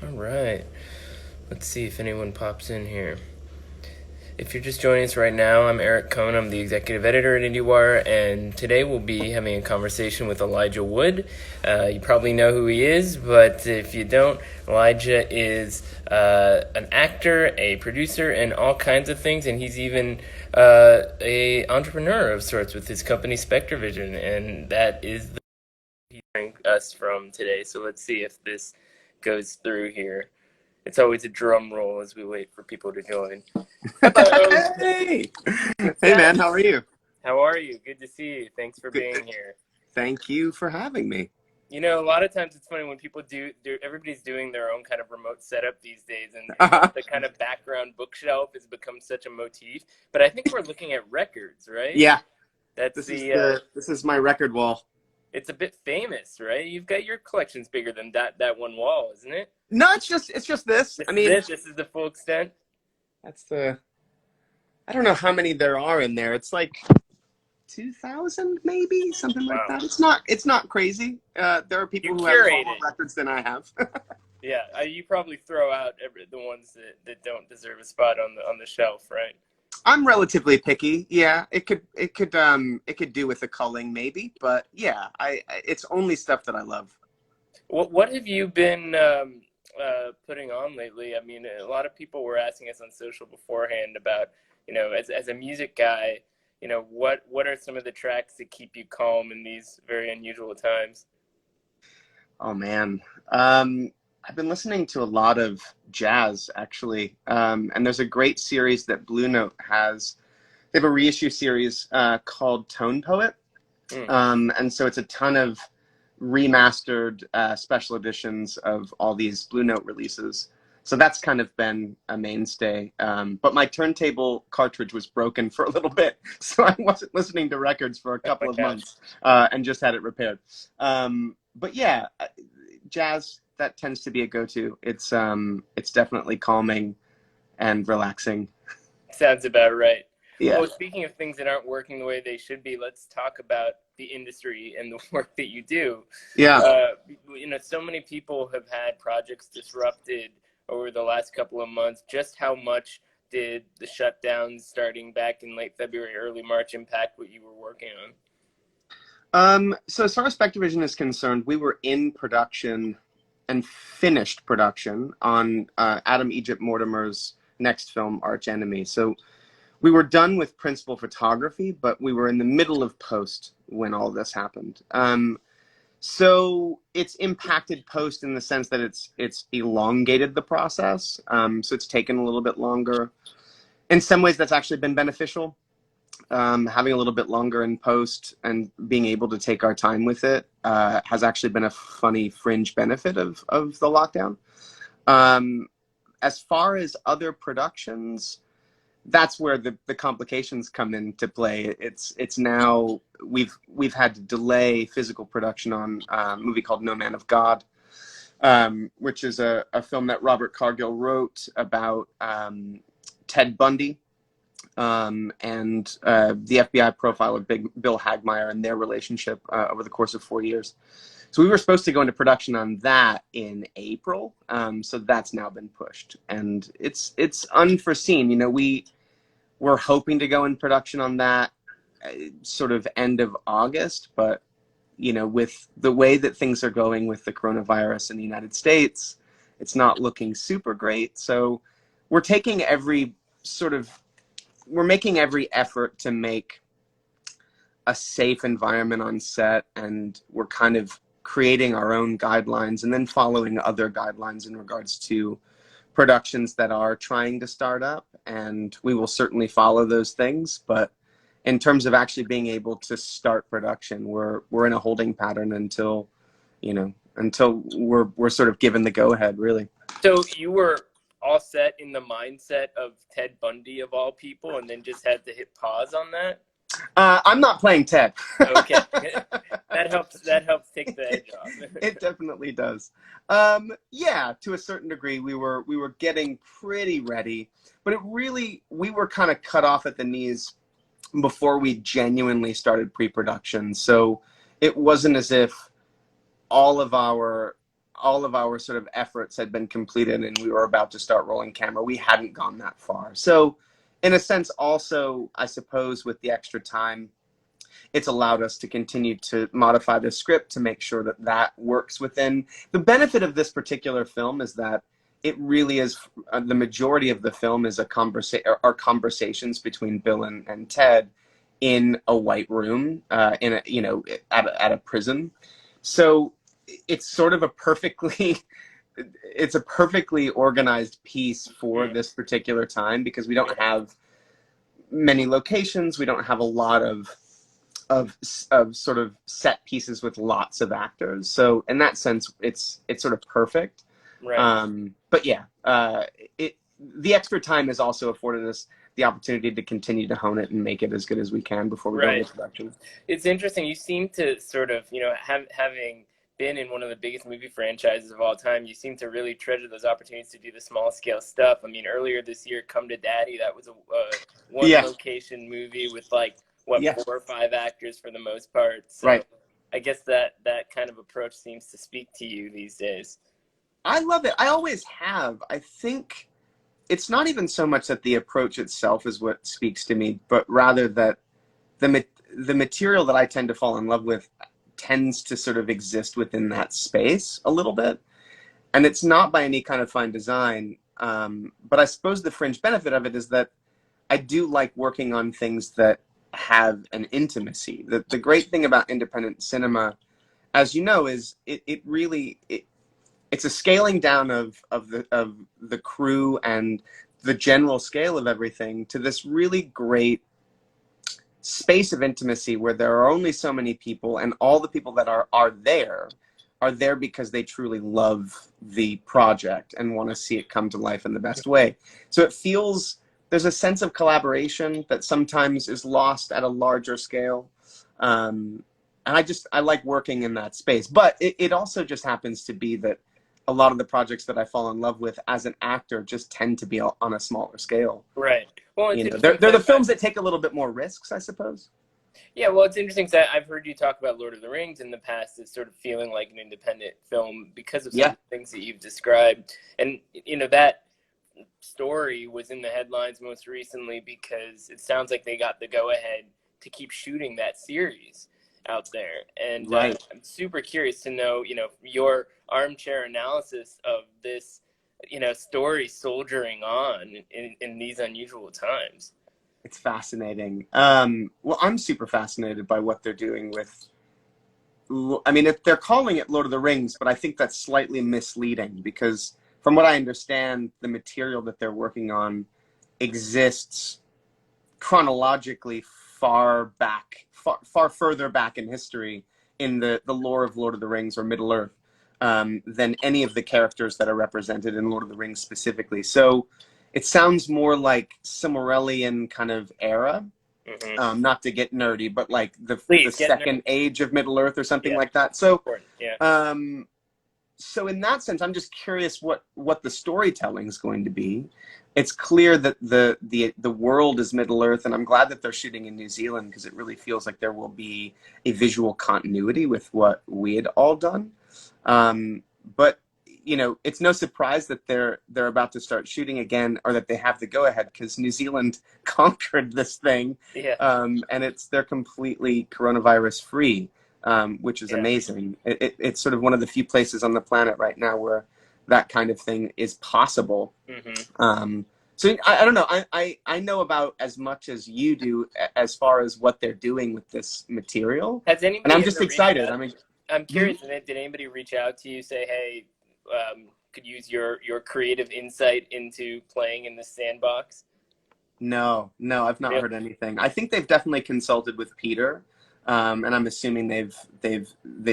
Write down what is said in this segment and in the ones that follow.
All right. Let's see if anyone pops in here. If you're just joining us right now, I'm Eric Cohn. I'm the executive editor at IndieWire, and today we'll be having a conversation with Elijah Wood. You probably know who he is, but if you don't, Elijah is an actor, a producer, and all kinds of things, and he's even a entrepreneur of sorts with his company Spectrovision, and that is the he's hearing us from today. So let's see if this goes through here. It's always a drum roll as we wait for people to join. Hello. Hey, What's hey, up? man, how are you? How are you? Good to see you. Thanks for Good. being here. Thank you for having me. You know, a lot of times it's funny when people everybody's doing their own kind of remote setup these days, and the kind of background bookshelf has become such a motif. But I think we're looking at records, right? Yeah, That's this is the, this is my record wall. it's a bit famous, right? You've got your collection's bigger than that one wall, isn't it? No, it's just this. This I is mean, it. This is the full extent. that's the. I don't know how many there are in there. It's like 2,000, maybe something like Wow. that. It's not crazy. There are You people who have far curate more it. records than I have. Yeah, you probably throw out the ones that don't deserve a spot on the shelf, right? I'm relatively picky. Yeah, it could do with a culling maybe, but yeah, it's only stuff that I love. What have you been putting on lately? I mean, a lot of people were asking us on social beforehand about, as a music guy, what are some of the tracks that keep you calm in these very unusual times? Oh man. I've been listening to a lot of jazz actually. And there's a great series that Blue Note has. They have a reissue series called Tone Poet. Hmm. And so it's a ton of remastered special editions of all these Blue Note releases. So that's kind of been a mainstay. But my turntable cartridge was broken for a little bit, so I wasn't listening to records for a Oh my couple of gosh. months and just had it repaired. But yeah, jazz that tends to be a go-to. It's definitely calming and relaxing. Sounds about right. Yeah. Well, speaking of things that aren't working the way they should be, let's talk about the industry and the work that you do. Yeah. Uh, so many people have had projects disrupted over the last couple of months. Just how much did the shutdowns starting back in late February, early March impact what you were working on? So as far as Spectrovision is concerned, we were in production and finished production on Adam Egypt Mortimer's next film, Arch Enemy. So we were done with principal photography, but we were in the middle of post when all this happened. So it's impacted post in the sense that it's elongated the process. So it's taken a little bit longer. In some ways, that's actually been beneficial. Having a little bit longer in post and being able to take our time with it has actually been a funny fringe benefit of the lockdown. Um, as far as other productions, that's where the complications come into play. It's now we've had to delay physical production on a movie called No Man of God, which is a film that Robert Cargill wrote about Ted Bundy and the FBI profile of Bill Hagmeyer and their relationship over the course of 4 years. So we were supposed to go into production on that in April. So that's now been pushed, and it's unforeseen. We were hoping to go in production on that sort of end of August, but with the way that things are going with the coronavirus in the United States, it's not looking super great. So we're taking every sort of we're making every effort to make a safe environment on set, and we're kind of creating our own guidelines and then following other guidelines in regards to productions that are trying to start up, and we will certainly follow those things. But in terms of actually being able to start production, we're in a holding pattern until we're sort of given the go ahead, really. So you were all set in the mindset of Ted Bundy of all people, and then just had to hit pause on that. I'm not playing Ted. Okay, that helps. That helps take the edge off. It definitely does. Yeah, to a certain degree, we were getting pretty ready, but we were kind of cut off at the knees before we genuinely started pre-production. So it wasn't as if all of our all of our sort of efforts had been completed and we were about to start rolling camera, we hadn't gone that far. So in a sense, also, I suppose with the extra time, it's allowed us to continue to modify the script to make sure that that works within. The benefit of this particular film is that it really is, the majority of the film is are conversations between Bill and Ted in a white room, in a, you know, at a prison. So it's sort of a perfectly it's a perfectly organized piece for this particular time, because we don't have many locations, we don't have a lot of sort of set pieces with lots of actors. So in that sense, it's sort of perfect. Right. But yeah, the extra time has also afforded us the opportunity to continue to hone it and make it as good as we can before we go into production. It's interesting. You seem to sort of, you know, having been in one of the biggest movie franchises of all time, you seem to really treasure those opportunities to do the small scale stuff. I mean, earlier this year, Come to Daddy, that was a one Yeah. location movie with like, what, Yeah. 4 or 5 actors for the most part. So Right. I guess that kind of approach seems to speak to you these days. I love it. I always have. I think it's not even so much that the approach itself is what speaks to me, but rather that the material that I tend to fall in love with tends to sort of exist within that space a little bit. And it's not by any kind of fine design. But I suppose the fringe benefit of it is that I do like working on things that have an intimacy. The great thing about independent cinema, as you know, is it's a scaling down of the crew and the general scale of everything to this really great space of intimacy where there are only so many people, and all the people that are there because they truly love the project and want to see it come to life in the best way. So it feels, there's a sense of collaboration that sometimes is lost at a larger scale. And I like working in that space. But it also just happens to be that a lot of the projects that I fall in love with as an actor just tend to be on a smaller scale. Right. Well, you know, they're the films that take a little bit more risks, I suppose. Yeah, well, it's interesting because I've heard you talk about Lord of the Rings in the past as sort of feeling like an independent film because of some of the things that you've described. And, you know, that story was in the headlines most recently because it sounds like they got the go-ahead to keep shooting that series out there. And I'm super curious to know, you know, your armchair analysis of this, you know, story soldiering on in these unusual times. It's fascinating. Well, I'm super fascinated by what they're doing with, I mean, they're calling it Lord of the Rings, but I think that's slightly misleading because from what I understand, the material that they're working on exists chronologically far further back in history in the lore of Lord of the Rings or Middle Earth than any of the characters that are represented in Lord of the Rings specifically. So it sounds more like Silmarillion kind of era, not to get nerdy, but like the second age of Middle Earth or something like that. So, so in that sense, I'm just curious what the storytelling is going to be. It's clear that the world is Middle Earth, and I'm glad that they're shooting in New Zealand because it really feels like there will be a visual continuity with what we had all done. But you know, it's no surprise that they're about to start shooting again, or that they have the go ahead because New Zealand conquered this thing, and they're completely coronavirus free, which is amazing. It's sort of one of the few places on the planet right now where that kind of thing is possible. So I don't know. I know about as much as you do as far as what they're doing with this material, and I'm just excited. I mean, I'm curious. Did anybody reach out to you, say, hey, could use your creative insight into playing in the sandbox? No, I've not heard anything. I think they've definitely consulted with Peter, and I'm assuming they've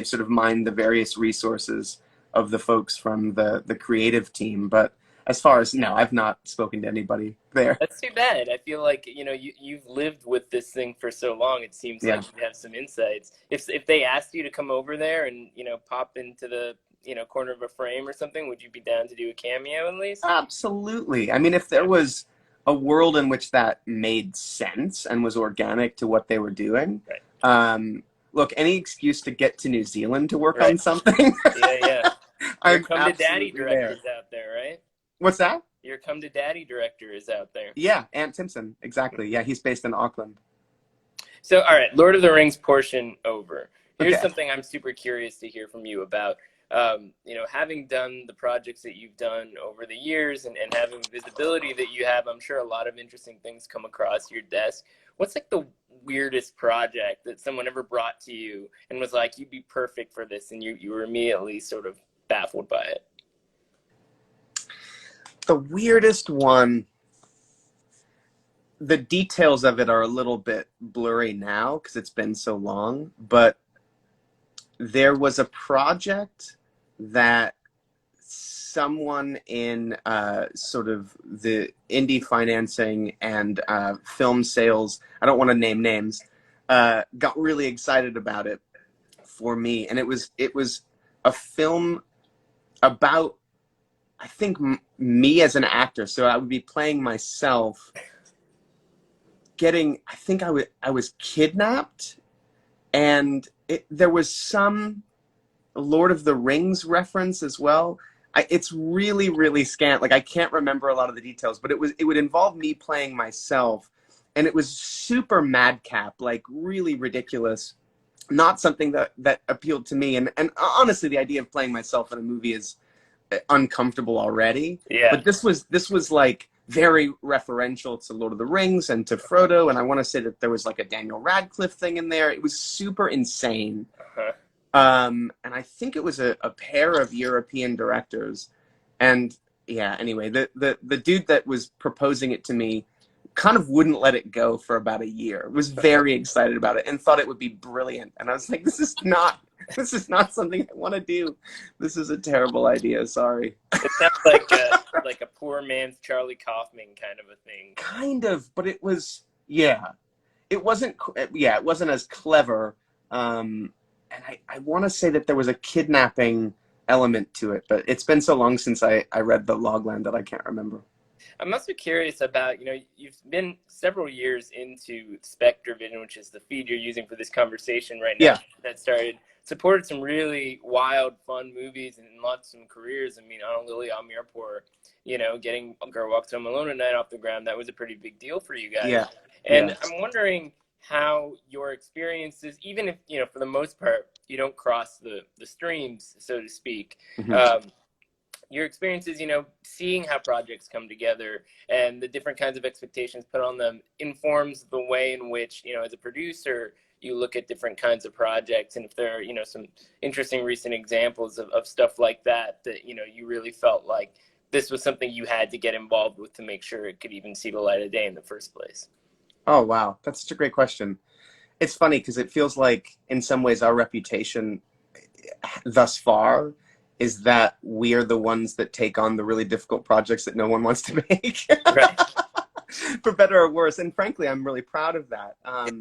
sort of mined the various resources of the folks from the creative team. But as far as I've not spoken to anybody there. That's too bad. I feel like, you know, you've lived with this thing for so long. It seems like you have some insights. If they asked you to come over there and, you know, pop into the, you know, corner of a frame or something, would you be down to do a cameo at least? Absolutely. I mean, if there was a world in which that made sense and was organic to what they were doing, look, any excuse to get to New Zealand to work on something. Your I'm come to daddy absolutely there. director's out there, right? What's that? Your come to daddy director is out there. Yeah, Ant Timpson. Exactly. Yeah, he's based in Auckland. So, all right, Lord of the Rings portion over. Here's Okay. something I'm super curious to hear from you about. Having done the projects that you've done over the years and having visibility that you have, I'm sure a lot of interesting things come across your desk. What's like the weirdest project that someone ever brought to you and was like, you'd be perfect for this, and you were immediately sort of baffled by it? The weirdest one, the details of it are a little bit blurry now because it's been so long, but there was a project that someone in sort of the indie financing and film sales, I don't want to name names, got really excited about it for me. And it was a film about, I think, me as an actor. So I would be playing myself getting, I think I was kidnapped, and there was some Lord of the Rings reference as well. It's really, really scant. Like, I can't remember a lot of the details, but it would involve me playing myself, and it was super madcap, like really ridiculous. Not something that appealed to me. And honestly, the idea of playing myself in a movie is uncomfortable already. Yeah. But this was like very referential to Lord of the Rings and to Frodo, and I want to say that there was like a Daniel Radcliffe thing in there. It was super insane. Uh-huh. And I think it was a pair of European directors. And yeah, anyway, the dude that was proposing it to me kind of wouldn't let it go for about a year. Was very excited about it and thought it would be brilliant. And I was like, this is not something I want to do. This is a terrible idea. Sorry. It sounds like a poor man's Charlie Kaufman kind of a thing. Kind of, but it was, yeah. It wasn't as clever. And I want to say that there was a kidnapping element to it, but it's been so long since I read the logline that I can't remember. I'm also curious about, you've been several years into SpectreVision, which is the feed you're using for this conversation right now. Yeah. That supported some really wild, fun movies and launched some careers. I mean, Anna Lily Amirpour, getting Girl Walks Home Alone at Night off the ground, that was a pretty big deal for you guys. Yeah. And Yeah. I'm wondering how your experiences, even if, for the most part, you don't cross the streams, so to speak, Mm-hmm. your experiences, seeing how projects come together and the different kinds of expectations put on them informs the way in which, as a producer, you look at different kinds of projects. And if there are, some interesting recent examples of stuff like that, you really felt like this was something you had to get involved with to make sure it could even see the light of day in the first place. Oh, wow. That's such a great question. It's funny because it feels like in some ways our reputation thus far is that we are the ones that take on the really difficult projects that no one wants to make. Right. For better or worse. And frankly, I'm really proud of that. I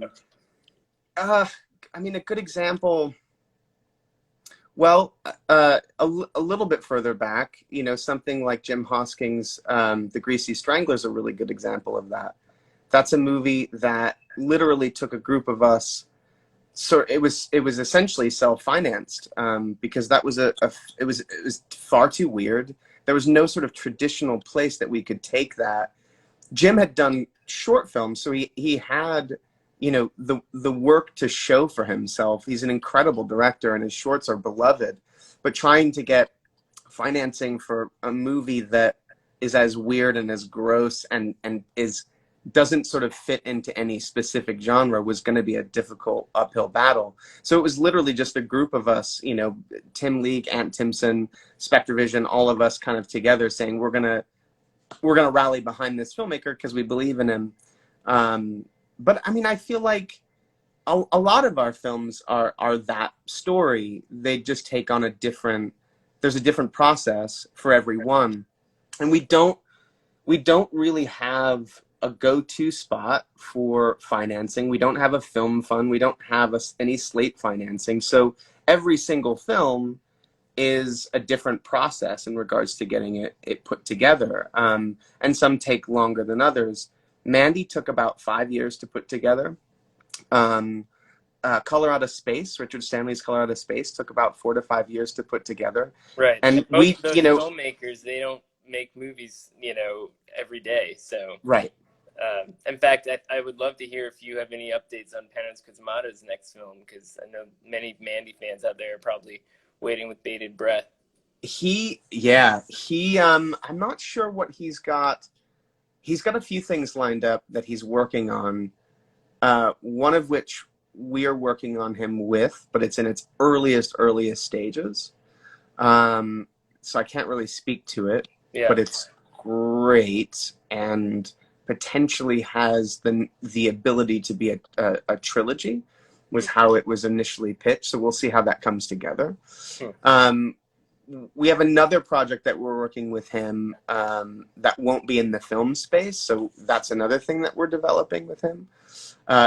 mean, a good example, well, a little bit further back, something like Jim Hosking's The Greasy Strangler is a really good example of that. That's a movie that literally took a group of us. So it was essentially self-financed because that was it was far too weird. There was no sort of traditional place that we could take that. Jim had done short films, so he had the work to show for himself. He's an incredible director, and his shorts are beloved. But trying to get financing for a movie that is as weird and as gross and doesn't sort of fit into any specific genre was going to be a difficult uphill battle. So it was literally just a group of us, Tim League, Ant Timpson, SpectreVision, all of us kind of together saying we're gonna rally behind this filmmaker because we believe in him. But I mean, I feel like a lot of our films are that story. They just take on there's a different process for every one, and we don't really have a go-to spot for financing. We don't have a film fund. We don't have any slate financing. So every single film is a different process in regards to getting it put together. And some take longer than others. Mandy took about 5 years to put together. Color Out of Space, Richard Stanley's Color Out of Space, took about 4 to 5 years to put together. Right. And And both we, of those filmmakers, they don't make movies, every day. So, right. in fact, I would love to hear if you have any updates on Panos Cosmato's next film, because I know many Mandy fans out there are probably waiting with bated breath. I'm not sure what he's got. He's got a few things lined up that he's working on. One of which we are working on him with, but it's in its earliest stages. So I can't really speak to it, Yeah. but it's great and potentially has the ability to be a trilogy, was how it was initially pitched. So we'll see how that comes together. We have another project that we're working with him that won't be in the film space. So that's another thing that we're developing with him.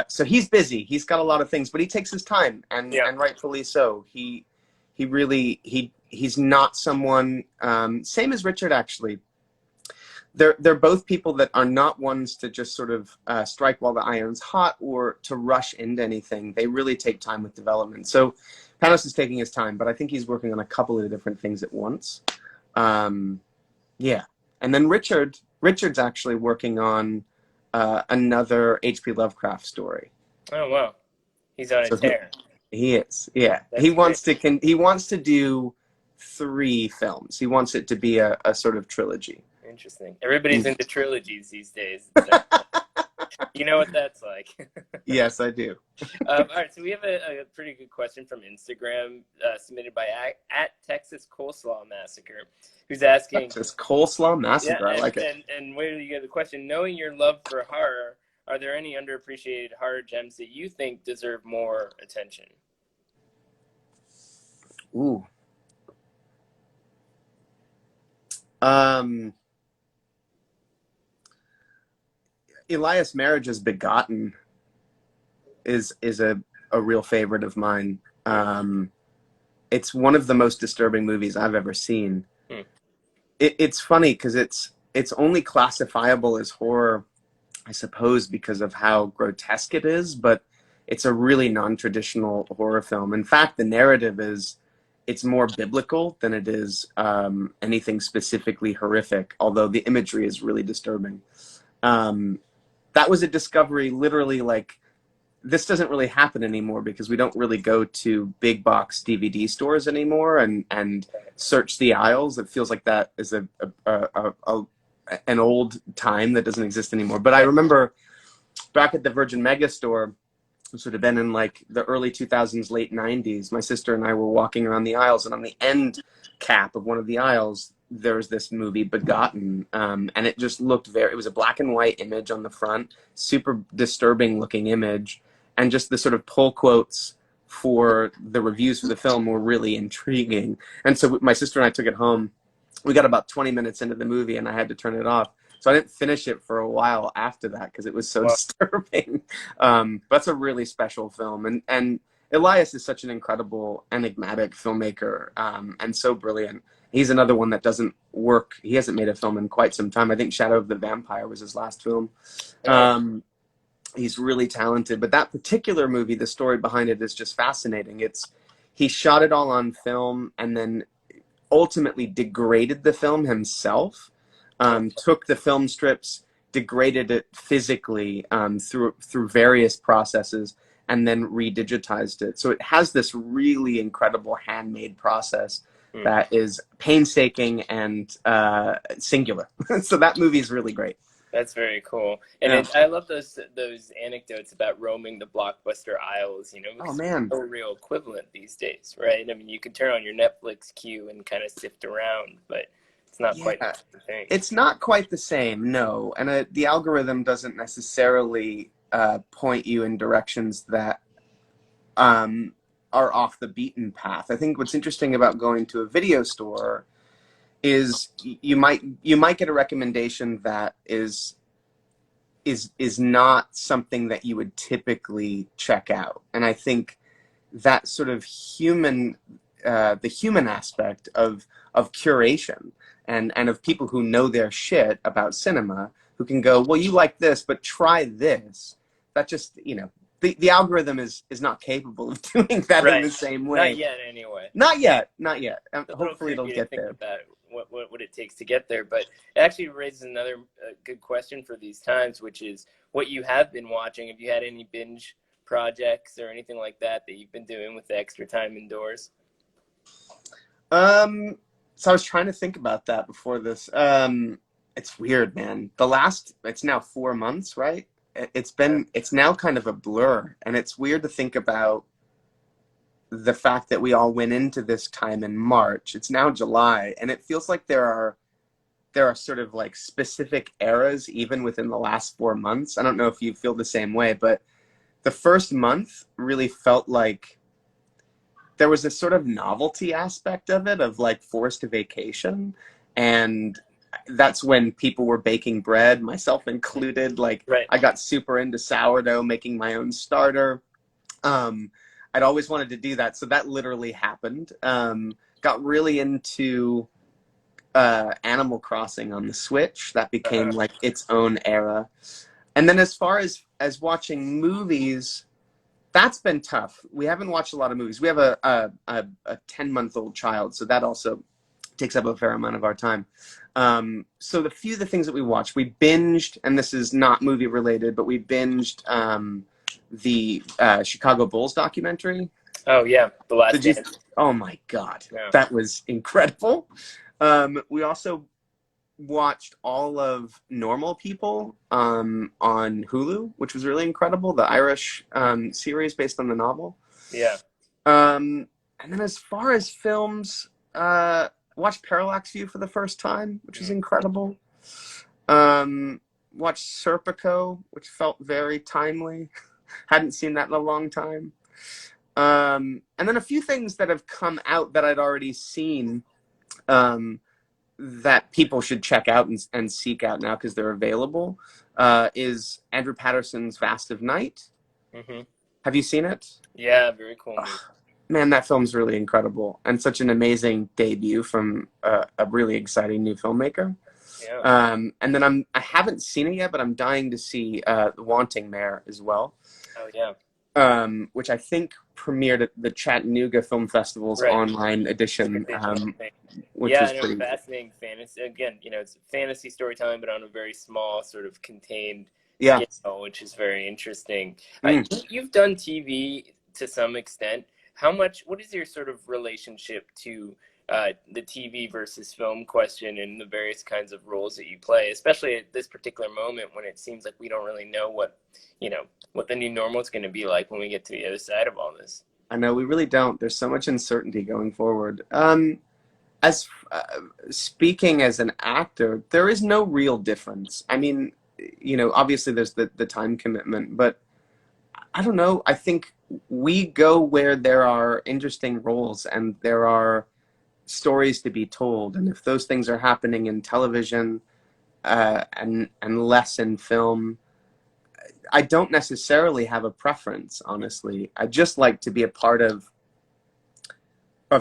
So he's busy. He's got a lot of things, but he takes his time, and rightfully so. He's not someone, same as Richard, actually. They're both people that are not ones to just sort of strike while the iron's hot or to rush into anything. They really take time with development. So Panos is taking his time, but I think he's working on a couple of different things at once. Yeah. And then Richard's actually working on another H.P. Lovecraft story. Oh, wow. He's on a tear. He is, yeah. He wants to do 3 films. He wants it to be a sort of trilogy. Interesting. Everybody's into trilogies these days. You know what that's like. Yes, I do. All right, so we have a pretty good question from Instagram submitted by at Texas Coleslaw Massacre, who's asking... Texas Coleslaw Massacre, I like it. And where do you get the question? Knowing your love for horror, are there any underappreciated horror gems that you think deserve more attention? Ooh. Elias Marriage's Begotten is a real favorite of mine. It's one of the most disturbing movies I've ever seen. It's funny because it's only classifiable as horror, I suppose, because of how grotesque it is, but it's a really non-traditional horror film. In fact, the narrative it's more biblical than it is anything specifically horrific, although the imagery is really disturbing. That was a discovery, literally, like, this doesn't really happen anymore because we don't really go to big box DVD stores anymore and search the aisles. It feels like that is an old time that doesn't exist anymore. But I remember back at the Virgin Megastore, which would have been in like the early 2000s, late 90s, my sister and I were walking around the aisles, and on the end cap of one of the aisles, there's this movie Begotten, and it just looked it was a black and white image on the front, super disturbing looking image, and just the sort of pull quotes for the reviews for the film were really intriguing. And so my sister and I took it home. We got about 20 minutes into the movie and I had to turn it off. So I didn't finish it for a while after that because it was so disturbing. That's a really special film. And Elias is such an incredible, enigmatic filmmaker, and so brilliant. He's another one that doesn't work. He hasn't made a film in quite some time. I think Shadow of the Vampire was his last film. He's really talented. But that particular movie, the story behind it is just fascinating. He shot it all on film and then ultimately degraded the film himself, took the film strips, degraded it physically through various processes, and then redigitized it. So it has this really incredible handmade process that is painstaking and singular. So that movie is really great. That's very cool. And I love those anecdotes about roaming the blockbuster aisles, Oh, man. No real equivalent these days, right? I mean, you can turn on your Netflix queue and kind of sift around, but it's not quite the thing. It's not quite the same, no. And the algorithm doesn't necessarily point you in directions that are off the beaten path. I think what's interesting about going to a video store is you might get a recommendation that is not something that you would typically check out. And I think that sort of the human aspect of curation and of people who know their shit about cinema, who can go, well, you like this, but try this. That just, the algorithm is not capable of doing that in the Right. same Not way. yet, anyway. Not yet, not yet. It's a little Hopefully it'll creepy to get think there. about what it takes to get there, but it actually raises another good question for these times, which is what you have been watching. Have you had any binge projects or anything like that that you've been doing with the extra time indoors? So I was trying to think about that before this. It's weird, man. It's now 4 months, right? Yeah. It's now kind of a blur, and it's weird to think about the fact that we all went into this time in March. It's now July, and it feels like there are sort of like specific eras even within the last 4 months. I don't know if you feel the same way, but the first month really felt like there was a sort of novelty aspect of it, of like forced vacation. And that's when people were baking bread, myself included. Like Right. I got super into sourdough, making my own starter. Um, I'd always wanted to do that. So that literally happened. Got really into Animal Crossing on the Switch. That became Uh-huh. like its own era. And then as far as watching movies, that's been tough. We haven't watched a lot of movies. We have a 10-month-old child, so that also takes up a fair amount of our time. So the things that we watched, we binged, and this is not movie related, but we binged the Chicago Bulls documentary. Oh yeah, The Last Did you? Dance. Oh my God, Yeah. that was incredible. We also watched all of Normal People on Hulu, which was really incredible. The Irish series based on the novel. Yeah. And then as far as films, watched Parallax View for the first time, which was incredible. Watched Serpico, which felt very timely. Hadn't seen that in a long time. And then a few things that have come out that I'd already seen, that people should check out and seek out now because they're available, is Andrew Patterson's Vast of Night. Hmm. Have you seen it? Yeah, very cool movie. Man, that film's really incredible and such an amazing debut from a really exciting new filmmaker. Yeah. And then I haven't seen it yet, but I'm dying to see The Wanting Mare as well, Oh yeah. which I think premiered at the Chattanooga Film Festival's Right. online edition, which Yeah, was I know, pretty. fascinating fantasy. Again, it's fantasy storytelling, but on a very small, sort of contained Yeah. scale, which is very interesting. Mm. You've done TV to some extent. What is your sort of relationship to the TV versus film question and the various kinds of roles that you play, especially at this particular moment when it seems like we don't really know what the new normal is going to be like when we get to the other side of all this. I know we really don't. There's so much uncertainty going forward. As Speaking as an actor, there is no real difference. I mean, obviously there's the time commitment, but I don't know. I think we go where there are interesting roles and there are stories to be told, and if those things are happening in television and less in film, I don't necessarily have a preference. Honestly, I just like to be a part of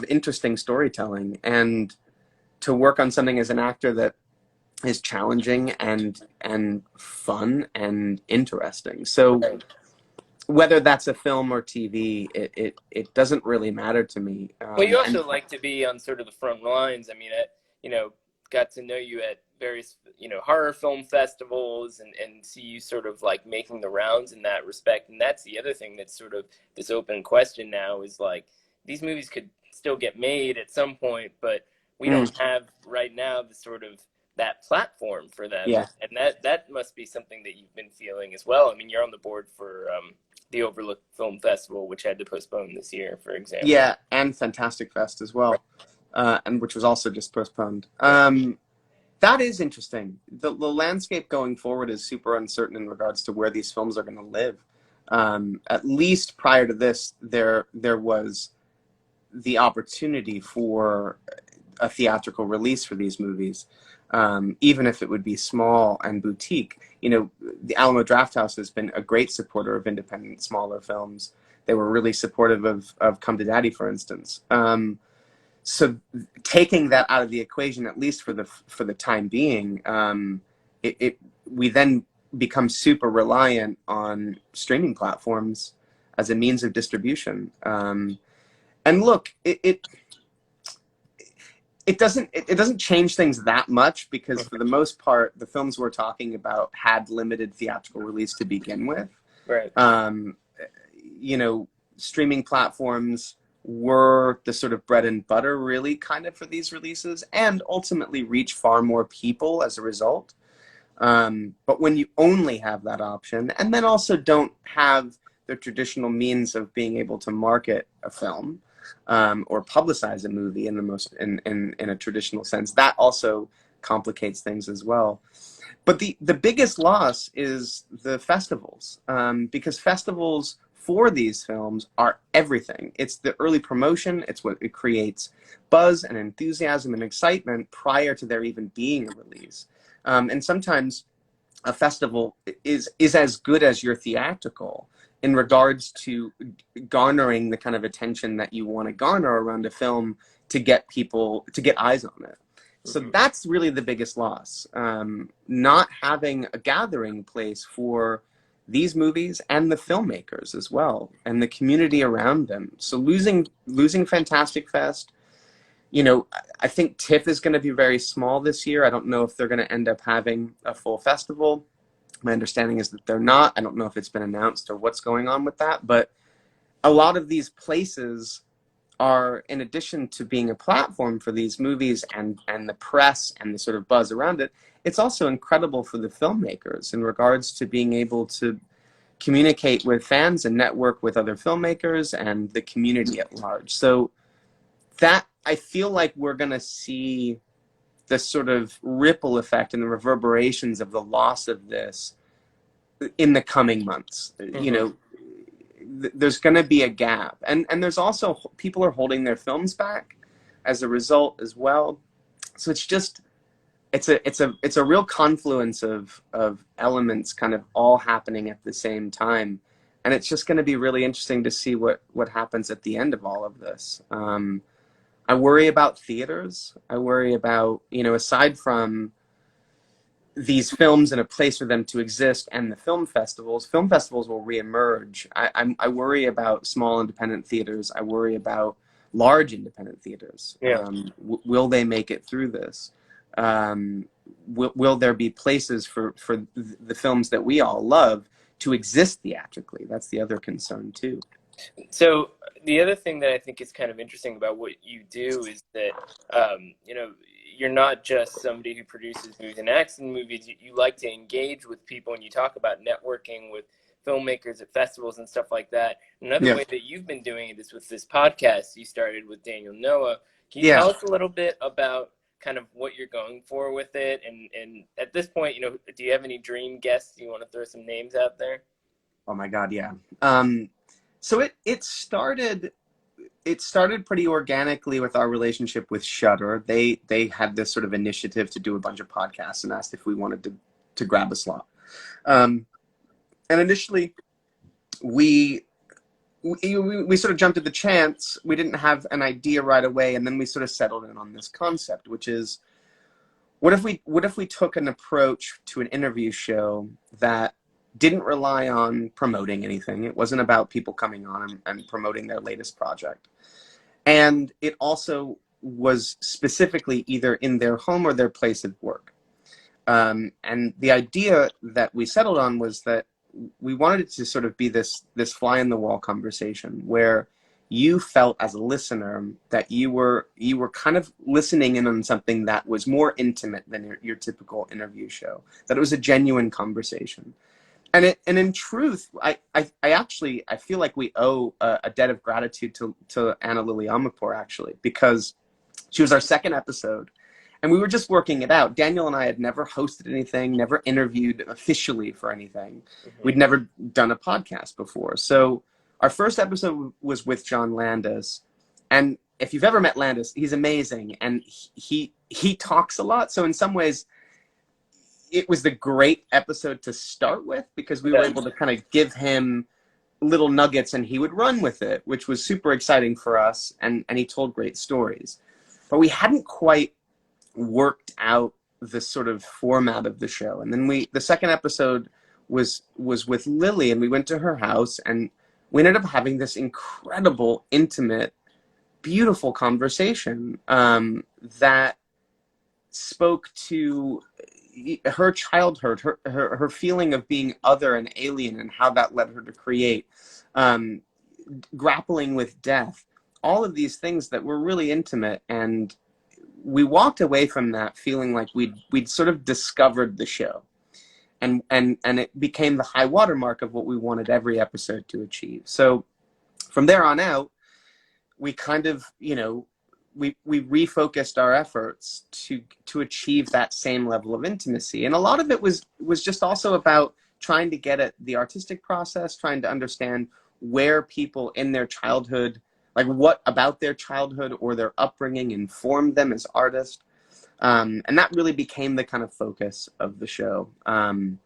interesting storytelling and to work on something as an actor that is challenging and fun and interesting. So whether that's a film or TV, it doesn't really matter to me. Well, you also like to be on sort of the front lines. I mean, got to know you at various, horror film festivals and see you sort of like making the rounds in that respect. And that's the other thing that's sort of this open question now is like these movies could still get made at some point, but we don't have right now the sort of that platform for them. Yeah. And that must be something that you've been feeling as well. I mean, you're on the board for the Overlook Film Festival, which had to postpone this year, for example. Yeah, and Fantastic Fest as well, and which was also just postponed. That is interesting. The landscape going forward is super uncertain in regards to where these films are going to live. At least prior to this, there was the opportunity for a theatrical release for these movies, even if it would be small and boutique. The Alamo Drafthouse has been a great supporter of independent, smaller films. They were really supportive of Come to Daddy, for instance. So taking that out of the equation, at least for the time being, we then become super reliant on streaming platforms as a means of distribution. And look, it doesn't change things that much, because for the most part, the films we're talking about had limited theatrical release to begin with. Right. You know, streaming platforms were the sort of bread and butter, really, kind of, for these releases, and ultimately reach far more people as a result. But when you only have that option, and then also don't have the traditional means of being able to market a film, or publicize a movie in the most in a traditional sense, that also complicates things as well. But the biggest loss is the festivals, because festivals for these films are everything. It's the early promotion. It's what it creates buzz and enthusiasm and excitement prior to there even being a release. And sometimes a festival is as good as your theatrical in regards to garnering the kind of attention that you want to garner around a film to get people, to get eyes on it. So that's really the biggest loss. Not having a gathering place for these movies and the filmmakers as well, and the community around them. So losing Fantastic Fest, you know, I think TIFF is going to be very small this year. I don't know if they're going to end up having a full festival. My understanding is that they're not. I don't know if it's been announced or what's going on with that. But a lot of these places are, in addition to being a platform for these movies and the press and the sort of buzz around it, it's also incredible for the filmmakers in regards to being able to communicate with fans and network with other filmmakers and the community at large. So that, I feel like we're going to see the sort of ripple effect and the reverberations of the loss of this in the coming months. You know, there's going to be a gap, and there's also, people are holding their films back as a result as well. So it's just, it's a real confluence of elements kind of all happening at the same time, and it's just going to be really interesting to see what happens at the end of all of this. I worry about theaters. I worry about, you know, aside from these films and a place for them to exist and the film festivals will reemerge. I worry about small independent theaters. I worry about large independent theaters. Yeah. Will they make it through this? Will there be places for the films that we all love to exist theatrically? That's the other concern too. So the other thing that I think is kind of interesting about what you do is that, you know, you're not just somebody who produces movies and acts in movies. You like to engage with people, and you talk about networking with filmmakers at festivals and stuff like that. Another way that you've been doing it is with this podcast you started with Daniel Noah. Can you tell us a little bit about kind of what you're going for with it? And at this point, you know, do you have any dream guests? You want to throw some names out there? Oh my God, yeah. So it started pretty organically with our relationship with Shudder. They had this sort of initiative to do a bunch of podcasts and asked if we wanted to grab a slot. And initially, we sort of jumped at the chance. We didn't have an idea right away, and then we sort of settled in on this concept, which is, what if we took an approach to an interview show that didn't rely on promoting anything. It wasn't about people coming on and promoting their latest project. And it also was specifically either in their home or their place of work. And the idea that we settled on was that we wanted it to sort of be this fly in the wall conversation where you felt as a listener that you were kind of listening in on something that was more intimate than your typical interview show, that it was a genuine conversation. And in truth, I feel like we owe a debt of gratitude to Anna Lily Amapour, actually, because she was our second episode, and we were just working it out. Daniel and I had never hosted anything, never interviewed officially for anything. We'd never done a podcast before. So our first episode was with John Landis, and if you've ever met Landis, he's amazing, and he talks a lot. So in some ways, it was the great episode to start with, because we were able to kind of give him little nuggets and he would run with it, which was super exciting for us. And he told great stories, but we hadn't quite worked out the sort of format of the show. And then the second episode was with Lily, and we went to her house, and we ended up having this incredible, intimate, beautiful conversation that spoke to her childhood, her feeling of being other and alien, and how that led her to create, grappling with death, all of these things that were really intimate. And we walked away from that feeling like we'd sort of discovered the show, and it became the high watermark of what we wanted every episode to achieve. So from there on out, we kind of, we refocused our efforts to achieve that same level of intimacy. And a lot of it was just also about trying to get at the artistic process, trying to understand where people in their childhood, like what about their childhood or their upbringing informed them as artists. And that really became the kind of focus of the show. And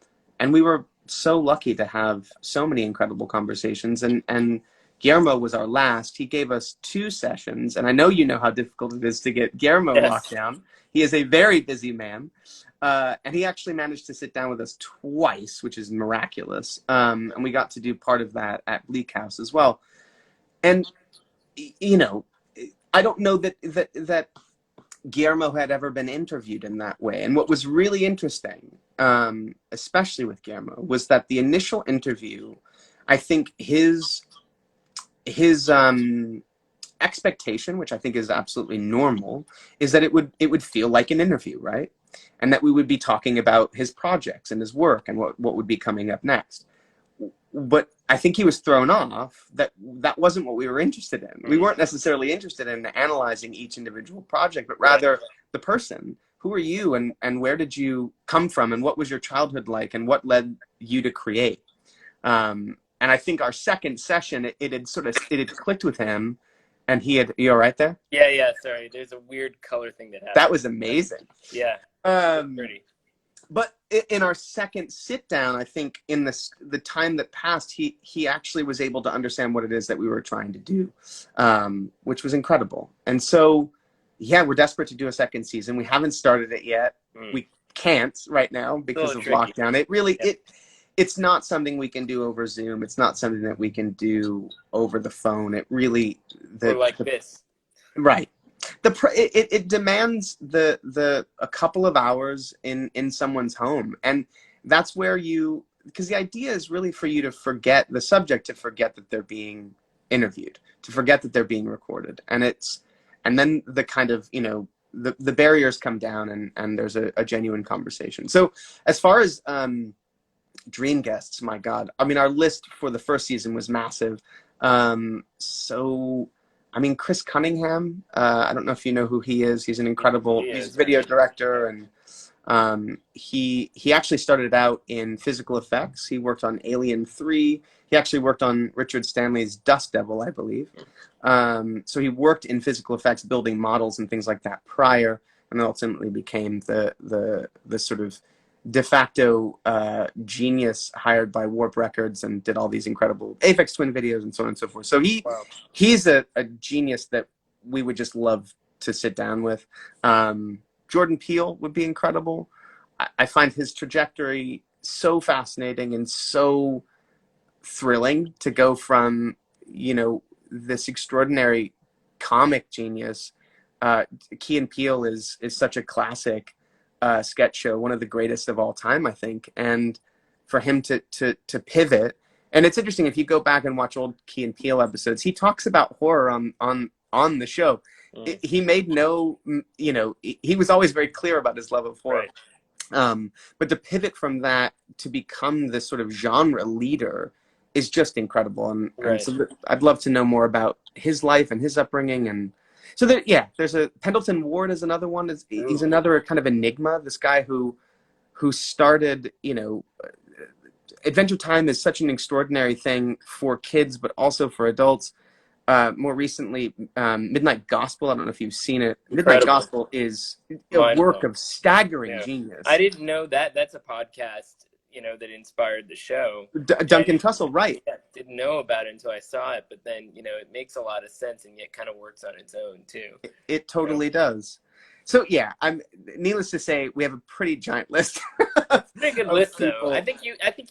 we were so lucky to have so many incredible conversations. And Guillermo was our last. He gave us 2 sessions, and I know you know how difficult it is to get Guillermo locked down. He is a very busy man, and he actually managed to sit down with us twice, which is miraculous. And we got to do part of that at Bleak House as well. And I don't know that Guillermo had ever been interviewed in that way. And what was really interesting, especially with Guillermo, was that the initial interview, I think his expectation, which I think is absolutely normal, is that it would feel like an interview, right? And that we would be talking about his projects and his work and what would be coming up next. But I think he was thrown off that wasn't what we were interested in. We weren't necessarily interested in analyzing each individual project, but rather the person. Who are you, and where did you come from, and what was your childhood like, and what led you to create? And I think our second session, it had clicked with him, and you all right there? Yeah, sorry. There's a weird color thing that happened. That was amazing. Yeah. Pretty. But in our second sit down, I think in the time that passed, he actually was able to understand what it is that we were trying to do, which was incredible. And so, yeah, we're desperate to do a second season. We haven't started it yet. We can't right now because of lockdown. It really, it's not something we can do over Zoom. It's not something that we can do over the phone. It really, or like this. Right. It demands a couple of hours in someone's home. And that's where because the idea is really for you to forget the subject, to forget that they're being interviewed, to forget that they're being recorded. And then the kind of, the barriers come down, and there's a genuine conversation. So as far as dream guests, my God, I mean, our list for the first season was massive. Chris Cunningham, I don't know if you know who he is. He's an incredible, he's a video director, and he actually started out in physical effects. He worked on Alien 3. He actually worked on Richard Stanley's Dust Devil, I believe. So he worked in physical effects, building models and things like that prior, and ultimately became the sort of de facto genius hired by Warp Records, and did all these incredible Aphex Twin videos and so on and so forth. So he's a genius that we would just love to sit down with. Jordan Peele would be incredible. I find his trajectory so fascinating and so thrilling, to go from, this extraordinary comic genius. Key and Peele is such a classic sketch show, one of the greatest of all time, I think. And for him to pivot, and it's interesting, if you go back and watch old Key and Peele episodes, he talks about horror on the show. He made he was always very clear about his love of horror. Right. But to pivot from that to become this sort of genre leader is just incredible. And so I'd love to know more about his life and his upbringing. And so there's Pendleton Ward is another one. He's another kind of enigma. This guy who started, Adventure Time is such an extraordinary thing for kids, but also for adults. More recently, Midnight Gospel. I don't know if you've seen it. Midnight Gospel is a work of staggering genius. I didn't know that. That's a podcast, that inspired the show. Duncan Trussell, right? Didn't know about it until I saw it, but then, it makes a lot of sense, and yet kind of works on its own too. It totally does. So yeah, I'm. Needless to say, we have a pretty giant list Pretty good of list, though. people. I think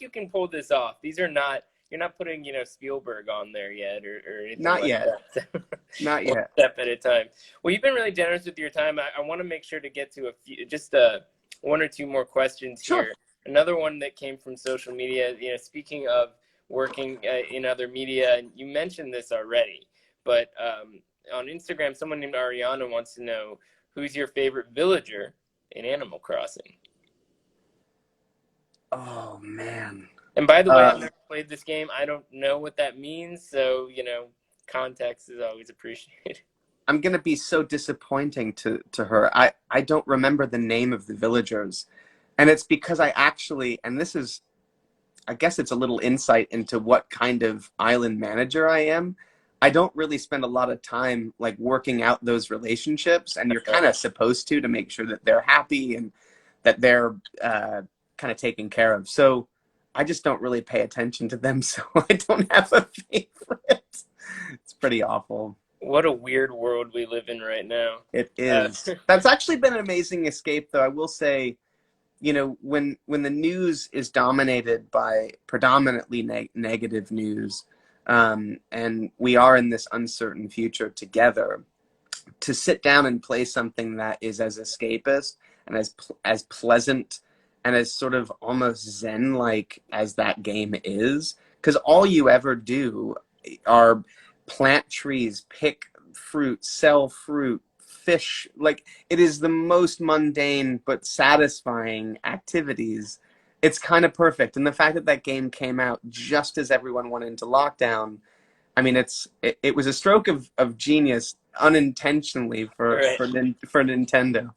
you can pull this off. These are not you're not putting Spielberg on there yet or anything Not like yet. that. So, Not one yet. step at a time. Well, you've been really generous with your time. I want to make sure to get to a few, just one or two more questions Sure. here. Another one that came from social media. Speaking of working in other media, and you mentioned this already, but on Instagram, someone named Ariana wants to know who's your favorite villager in Animal Crossing. Oh man. And by the way, I've Um, never played this game. I don't know what that means, so context is always appreciated. I'm gonna be so disappointing to her. I don't remember the name of the villagers, and it's because I actually, and this is, I guess it's a little insight into what kind of island manager I am. I don't really spend a lot of time like working out those relationships, and you're kind of supposed to make sure that they're happy and that they're kind of taken care of. So I just don't really pay attention to them, so I don't have a favorite. It's pretty awful. What a weird world we live in right now. It Uh, is. That's actually been an amazing escape, though. I will say, when the news is dominated by predominantly negative news, and we are in this uncertain future together, to sit down and play something that is as escapist and as pleasant and as sort of almost zen-like as that game is, because all you ever do are plant trees, pick fruit, sell fruit, fish. Like, it is the most mundane but satisfying activities. It's kind of perfect. And the fact that that game came out just as everyone went into lockdown, I mean, it was a stroke of genius unintentionally for right, for Nintendo.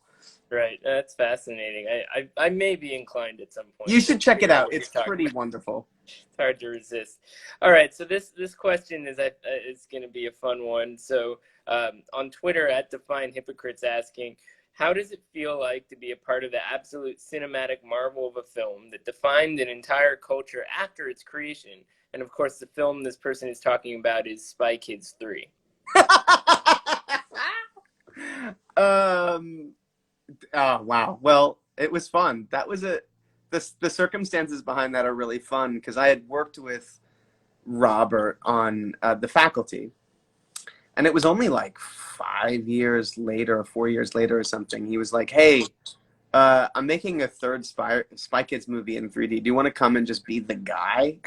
right. That's fascinating. I may be inclined at some point You to should check it figure out out. what you're It's talking pretty about. wonderful. It's hard to resist. All right, so this question is going to be a fun one. So on Twitter at Define Hypocrites asking, how does it feel like to be a part of the absolute cinematic marvel of a film that defined an entire culture after its creation? And of course, the film this person is talking about is Spy Kids 3. um. Oh wow. Well, it was fun. That was the circumstances behind that are really fun because I had worked with Robert on The Faculty, and it was only like 5 years later, 4 years later, or something. He was like, "Hey, I'm making a third Spy Kids movie in 3D. Do you want to come and just be the guy?"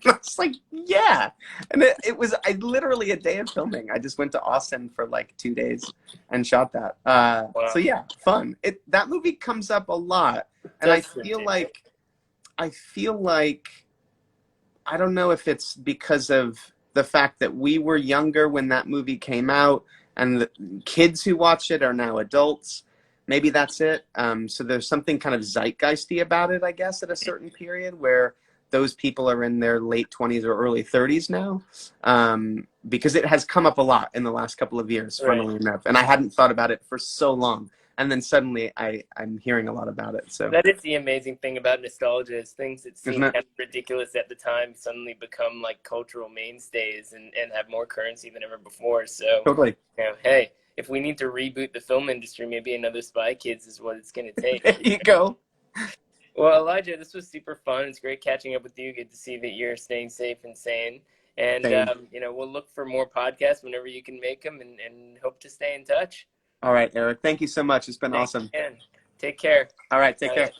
I was like, "Yeah," and it was literally a day of filming. I just went to Austin for like 2 days and shot that. So Wow, yeah, fun. That movie comes up a lot, and I that's feel ridiculous. like I feel like I don't know if it's because of the fact that we were younger when that movie came out, and the kids who watch it are now adults. Maybe that's it. So there's something kind of zeitgeisty about it, I guess, at a certain period where those people are in their late 20s or early 30s now, because it has come up a lot in the last couple of years, Right. funnily enough. And I hadn't thought about it for so long. And then suddenly I'm hearing a lot about it. So, That is the amazing thing about nostalgia is things that isn't seem it? kind of ridiculous at the time suddenly become like cultural mainstays and have more currency than ever before. So, Totally. hey, if we need to reboot the film industry, maybe another Spy Kids is what it's going to take. There you go. Well, Elijah, this was super fun. It's great catching up with you. Good to see that you're staying safe and sane. And, Same. we'll look for more podcasts whenever you can make them and hope to stay in touch. All right, Eric. Thank you so much. It's been Thanks awesome. again. Take care. All right. Take Bye. care.